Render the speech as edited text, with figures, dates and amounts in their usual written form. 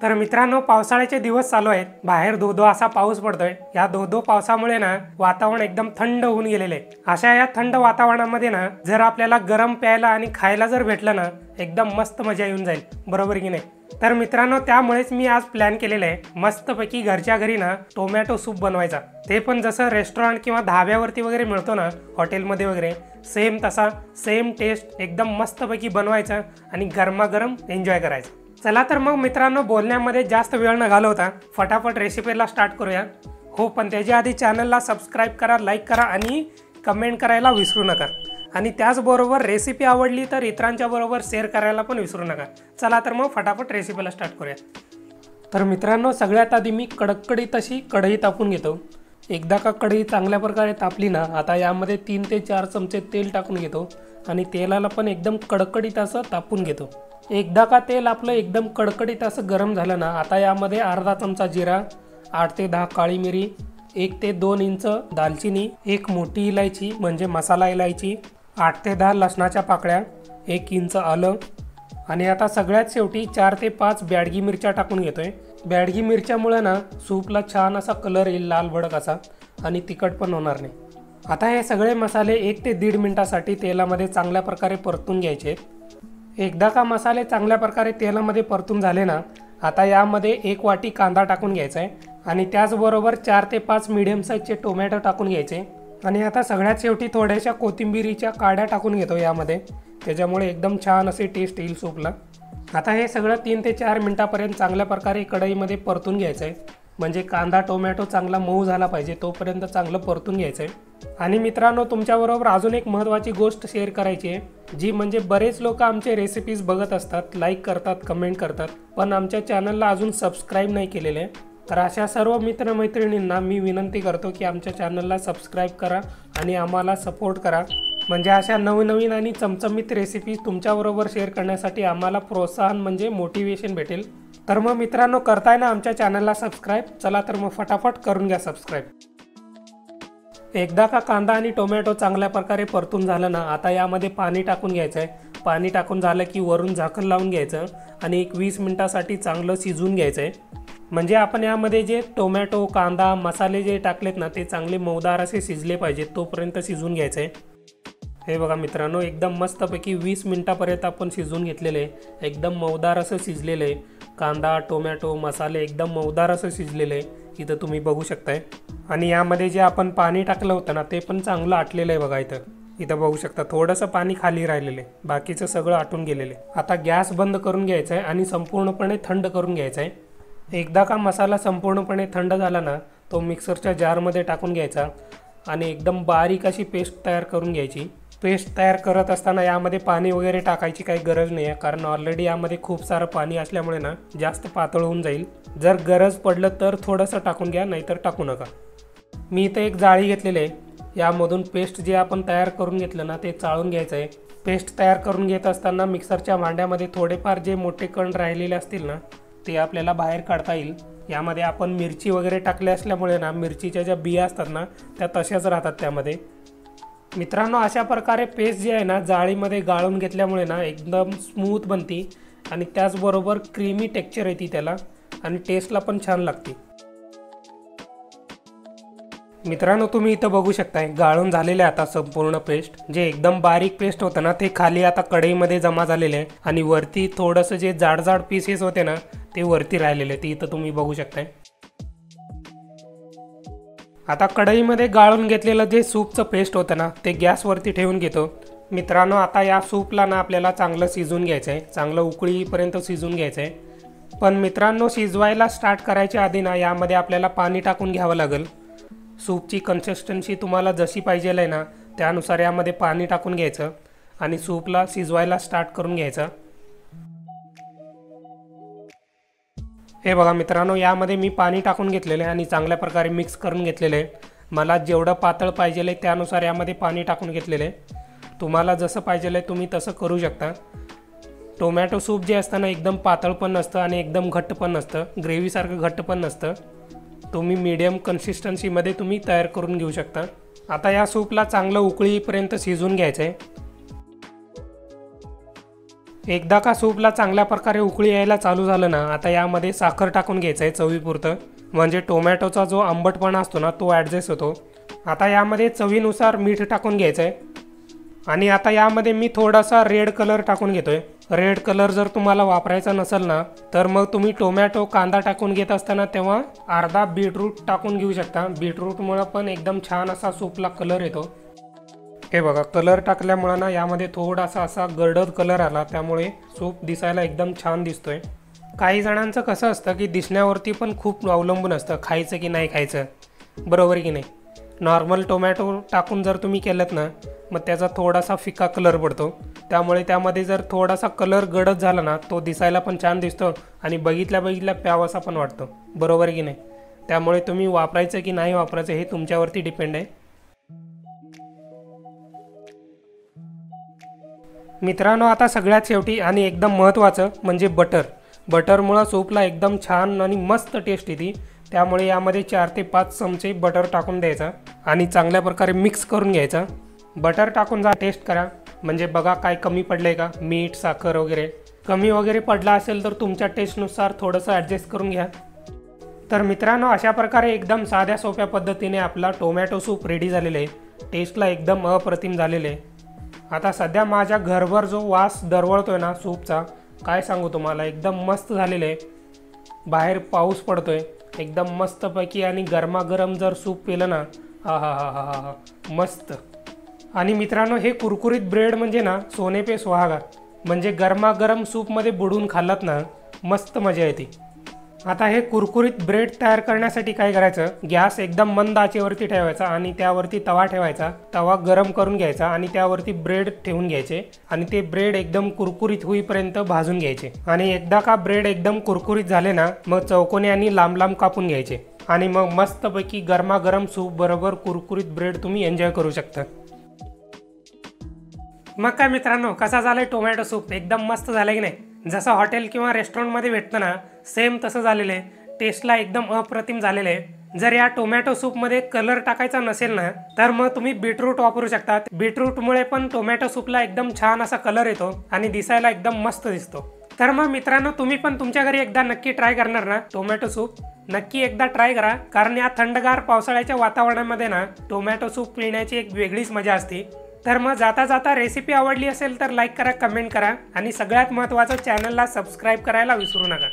तर मित्रांनो, पावसाळ्याचे दिवस चालू आहेत. बाहेर धो-धो असा पाऊस पडतोय. या धो-धो पावसामुळे ना वातावरण एकदम थंड होऊन गेलेले आहे. अशा या थंड वातावरणामध्ये ना जर आपल्याला गरम प्यायला आणि खायला जर भेटलं ना एकदम मस्त मजा येऊन जाईल, बरोबर की नाही? तर मित्रांनो, त्यामुळेच मी आज प्लॅन केलेलं आहे मस्तपैकी घरच्या घरी ना टोमॅटो सूप बनवायचा. ते पण जसं रेस्टॉरंट किंवा धाब्यावरती वगैरे मिळतो ना, हॉटेलमध्ये वगैरे, सेम तसा सेम टेस्ट एकदम मस्तपैकी बनवायचं आणि गरमागरम एन्जॉय करायचं. चला तर मग मित्रांनो, बोलण्यामध्ये जास्त वेळ न घालवता फटाफट रेसिपीला स्टार्ट करूया. हो, पण त्याच्या आधी चॅनलला सबस्क्राईब करा, लाईक करा आणि कमेंट करायला विसरू नका. आणि त्याचबरोबर रेसिपी आवडली तर इतरांच्या बरोबर शेअर करायला पण विसरू नका. चला तर मग फटाफट रेसिपीला स्टार्ट करूया. तर मित्रांनो, सगळ्यात आधी मी कडकडीत अशी कढई तापून घेतो. एकदा का कढई चांगल्या प्रकारे तापली ना, आता यामध्ये 3 ते 4 चमचे तेल टाकून घेतो आणि तेलाला पण एकदम कडकडीत असं तापून घेतो. एकदा का तेल आपलं एकदम कडकडीत असं गरम झालं ना, आता यामध्ये अर्धा चमचा जिरा, 8 ते 10 काळी मिरी, 1 ते 2 इंच दालचिनी, 1 मोठी इलायची म्हणजे मसाला इलायची, 8 ते 10 लसणाच्या पाकळ्या, 1 इंच आलं आणि आता सगळ्यात शेवटी 4 ते 5 बॅडगी मिरच्या टाकून घेतोय. बॅडगी मिरच्यामुळे ना सूपला छान असा कलर येईल, लाल भडक असा, आणि तिखट पण होणार नाही. आता हे सगळे मसाले 1 ते 1.5 मिनिटासाठी तेलामध्ये चांगल्या प्रकारे परतून घ्यायचे. एकदा का मसाले चांगल्या प्रकारे तेलामध्ये परतून झाले ना, आता यामध्ये 1 वाटी कांदा टाकून घ्यायचा आहे आणि त्याचबरोबर 4 ते 5 मीडियम साईजचे टोमॅटो टाकून घ्यायचे. आणि आता सगळ्यात शेवटी थोड्याशा कोथिंबिरीच्या काड्या टाकून घेतो यामध्ये, त्याच्यामुळे एकदम छान असे टेस्ट येईल सूपला. आता हे सगळं 3 ते 4 मिनिटापर्यंत चांगल्या प्रकारे कढईमध्ये परतून घ्यायचं आहे. म्हणजे कांदा टोमॅटो चांगला मऊ झाला पाहिजे तोपर्यंत चांगलं परतून घ्यायचं आहे. आणि मित्रांनो, तुमच्याबरोबर अजून एक महत्त्वाची गोष्ट शेअर करायची आहे, जी म्हणजे बरेच लोक आमचे रेसिपीज बघत असतात, लाईक करतात, कमेंट करतात, पण आमच्या चॅनलला अजून सबस्क्राईब नाही केलेले. तर अशा सर्व मित्रमैत्रिणींना मी विनंती करतो की आमच्या चॅनलला सबस्क्राईब करा आणि आम्हाला सपोर्ट करा. म्हणजे अशा नवीन आणि चमचमीत रेसिपीज तुमच्याबरोबर शेअर करण्यासाठी आम्हाला प्रोत्साहन म्हणजे मोटिवेशन भेटेल. तर मग मित्रांनो, करताय ना आमच्या चॅनलला सबस्क्राईब? चला तर मग फटाफट करून घ्या सबस्क्राईब. एकदा का कांदा आणि टोमॅटो चांगल्या प्रकारे परतून झालं ना, आता यामध्ये पाणी टाकून घ्यायचं आहे. पाणी टाकून झालं की वरून झाकण लावून घ्यायचं आणि 20 मिनिटासाठी चांगलं शिजवून घ्यायचं आहे. म्हणजे आपण यामध्ये जे टोमॅटो, कांदा, मसाले जे टाकलेत ना, ते चांगले मऊदार असे शिजले पाहिजेत, तोपर्यंत शिजवून घ्यायचं आहे. हे बघा मित्रांनो, एकदम मस्तपैकी 20 मिनिटापर्यंत आपण शिजवून घेतलेले आहे. एकदम मऊदार असं शिजलेलं आहे. कांदा, टोमॅटो, मसाले एकदम मऊदार असं शिजलेलं आहे, इथं तुम्ही बघू शकताय. आणि यामध्ये जे आपण पाणी टाकलं होतं ना, ते पण चांगलं आटलेलं आहे बघा. इथं बघू शकता थोडंसं पाणी खाली राहिलेलं आहे, बाकीचं सगळं आटून गेलेलं आहे. आता गॅस बंद करून घ्यायचा आहे आणि संपूर्णपणे थंड करून घ्यायचा आहे. एकदा का मसाला संपूर्णपणे थंड झाला ना, तो मिक्सरच्या जारमध्ये टाकून घ्यायचा आणि एकदम बारीक अशी पेस्ट तयार करून घ्यायची. पेस्ट तयार करत असताना यामध्ये पाणी वगैरे टाकायची काही गरज नाही आहे, कारण ऑलरेडी यामध्ये खूप सारं पाणी असल्यामुळे ना जास्त पातळ होऊन जाईल. जर गरज पडलं तर थोडंसं टाकून घ्या, नाहीतर टाकू नका. मी इथं एक जाळी घेतलेली आहे. यामधून पेस्ट जे आपण तयार करून घेतलं ना, ते चाळून घ्यायचं आहे. पेस्ट तयार करून घेत असताना मिक्सरच्या भांड्यामध्ये थोडेफार जे मोठे कण राहिलेले असतील ना, ते आपल्याला बाहेर काढता येईल. यामध्ये आपण मिरची वगैरे टाकले असल्यामुळे ना, मिरचीच्या ज्या बिया असतात ना, त्या तशाच राहतात त्यामध्ये. मित्रांनो, अशा प्रकारे पेस्ट जी आहे ना, जाळीमध्ये गाळून घेतल्यामुळे ना एकदम स्मूथ बनती आणि त्याचबरोबर क्रीमी टेक्स्चर येते त्याला आणि टेस्टला पण छान लागते. मित्रांनो, तुम्ही इथं बघू शकताय गाळून झालेले आता संपूर्ण पेस्ट. जे एकदम बारीक पेस्ट होतं ना, ते खाली आता कढईमध्ये जमा झालेले आहे आणि वरती थोडंसं जे जाड पीसेस होते ना, ते वरती राहिलेले ते इथं तुम्ही बघू शकताय. आता कढईमध्ये गाळून घेतलेलं जे सूपचं पेस्ट होतं ना, ते गॅसवरती ठेवून घेतो. मित्रांनो, आता या सूपला ना आपल्याला चांगलं शिजवून घ्यायचं आहे, चांगलं उकळीपर्यंत शिजवून घ्यायचं आहे. पण मित्रांनो, शिजवायला स्टार्ट करायच्या आधी ना यामध्ये आपल्याला पाणी टाकून घ्यावं लागेल. सूपची कन्सिस्टन्सी तुम्हाला जशी पाहिजे आहे ना, त्यानुसार यामध्ये पाणी टाकून घ्यायचं आणि सूपला शिजवायला स्टार्ट करून घ्यायचं. हे बघा मित्रांनो, यामध्ये मी पाणी टाकून घेतलेलं आहे आणि चांगल्या प्रकारे मिक्स करून घेतलेलं आहे. मला जेवढं पातळ पाहिजे आहे त्यानुसार यामध्ये पाणी टाकून घेतलेलं आहे. तुम्हाला जसं पाहिजे आहे तुम्ही तसं करू शकता. टोमॅटो सूप जे असतं ना, एकदम पातळ पण नसतं आणि एकदम घट्ट पण नसतं, ग्रेव्हीसारखं घट्ट पण नसतं. तुम्ही मीडियम कन्सिस्टन्सीमध्ये तुम्ही तयार करून घेऊ शकता. आता या सूपला चांगलं उकळीपर्यंत शिजवून घ्यायचं आहे. एकदा का सूपला चांगल्या प्रकारे उकळी यायला चालू झालं ना, आता यामध्ये साखर टाकून घ्यायचं आहे चवीपुरतं, म्हणजे टोमॅटोचा जो आंबटपणा असतो ना तो ॲडजस्ट होतो। आता यामध्ये चवीनुसार मीठ टाकून घ्यायचं आहे आणि आता यामध्ये मी थोडासा रेड कलर टाकून घेतोय। रेड कलर जर तुम्हाला वापरायचा नसेल ना तर मग तुम्ही टोमॅटो कांदा टाकून घेत असताना तेव्हा अर्धा बीटरूट टाकून घेऊ शकता। बीटरूटमुळे पण एकदम छान असा सूपला कलर येतो। हे बघा, कलर टाकल्यामुळे ना यामध्ये थोडासा असा गडद कलर आला, त्यामुळे सूप दिसायला एकदम छान दिसतोय। काही जणांचं कसं असतं की दिसण्यावरती पण खूप अवलंबून असतं खायचं की नाही खायचं, बरोबर की नाही। नॉर्मल टोमॅटो टाकून जर तुम्ही केलं ना मग त्याचा थोडासा फिका कलर पडतो, त्यामुळे त्यामध्ये जर थोडासा कलर गडद झाला ना तो दिसायला पण छान दिसतो आणि बघितल्या प्यावासा पण वाटतो, बरोबर की नाही। त्यामुळे तुम्ही वापरायचं की नाही वापरायचं हे तुमच्यावरती डिपेंड आहे। मित्रांनो, आता सगळ्यात शेवटी आणि एकदम महत्त्वाचं म्हणजे बटरमुळे सूपला एकदम छान आणि मस्त टेस्ट येते। त्यामुळे यामध्ये 4 ते 5 चमचे बटर टाकून द्यायचा आणि चांगल्या प्रकारे मिक्स करून घ्यायचा। बटर टाकून जा टेस्ट करा, म्हणजे बघा काय कमी पडलंय का, मीठ साखर वगैरे कमी वगैरे पडला असेल तर तुमच्या टेस्टनुसार थोडंसं ॲडजस्ट करून घ्या। तर मित्रांनो, अशा प्रकारे एकदम साध्या सोप्या पद्धतीने आपला टोमॅटो सूप रेडी झालेलं आहे। टेस्टला एकदम अप्रतिम झालेलं आहे। आता सध्या माझ्या घरभर जो वास दरवळतोय ना सूपचा, काय सांगू तुम्हाला, एकदम मस्त झालेलं आहे। बाहेर पाऊस पडतोय एकदम मस्तपैकी आणि गरमागरम जर सूप पिलं ना, हा हा हा हा हा मस्त। आणि मित्रांनो, हे कुरकुरीत ब्रेड म्हणजे ना सोने पे सुहागा, म्हणजे गरमागरम सूपमध्ये बुडून खाल्लात ना मस्त मजा येते। आता हे कुरकुरीत ब्रेड तयार करण्यासाठी काय करायचं, गॅस एकदम मंद आचेवरती ठेवायचा आणि त्यावरती तवा ठेवायचा, तवा गरम करून घ्यायचा आणि त्यावरती ब्रेड ठेवून घ्यायचे आणि ते ब्रेड एकदम कुरकुरीत होईपर्यंत भाजून घ्यायचे। आणि एकदा का ब्रेड एकदम कुरकुरीत झाले ना मग चौकोनी आणि लांब लांब कापून घ्यायचे आणि मग मस्तपैकी गरमागरम सूप बरोबर कुरकुरीत ब्रेड तुम्ही एन्जॉय करू शकता। मग काय मित्रांनो, कसा झालाय टोमॅटो सूप, एकदम मस्त झालं की नाही। जसं हॉटेल किंवा रेस्टॉरंटमध्ये भेटतं ना सेम तसं झालेलं आहे। टेस्टला एकदम अप्रतिम झालेलं आहे। जर या टोमॅटो सूपमध्ये कलर टाकायचा नसेल ना तर मग तुम्ही बीटरूट वापरू शकता। बीटरूटमुळे पण टोमॅटो सूपला एकदम छान असा कलर येतो आणि दिसायला एकदम मस्त दिसतो। तर मग मित्रांनो, तुम्ही पण तुमच्या घरी एकदा नक्की ट्राय करणार ना टोमॅटो सूप, नक्की एकदा ट्राय करा, कारण या थंडगार पावसाळ्याच्या वातावरणामध्ये ना टोमॅटो सूप पिण्याची एक वेगळीच मजा असते। तर मग जाता जाता रेसिपी आवडली असेल तर लाईक करा, कमेंट करा आणि सगळ्यात महत्त्वाचं चॅनलला सबस्क्राईब करायला विसरू नका।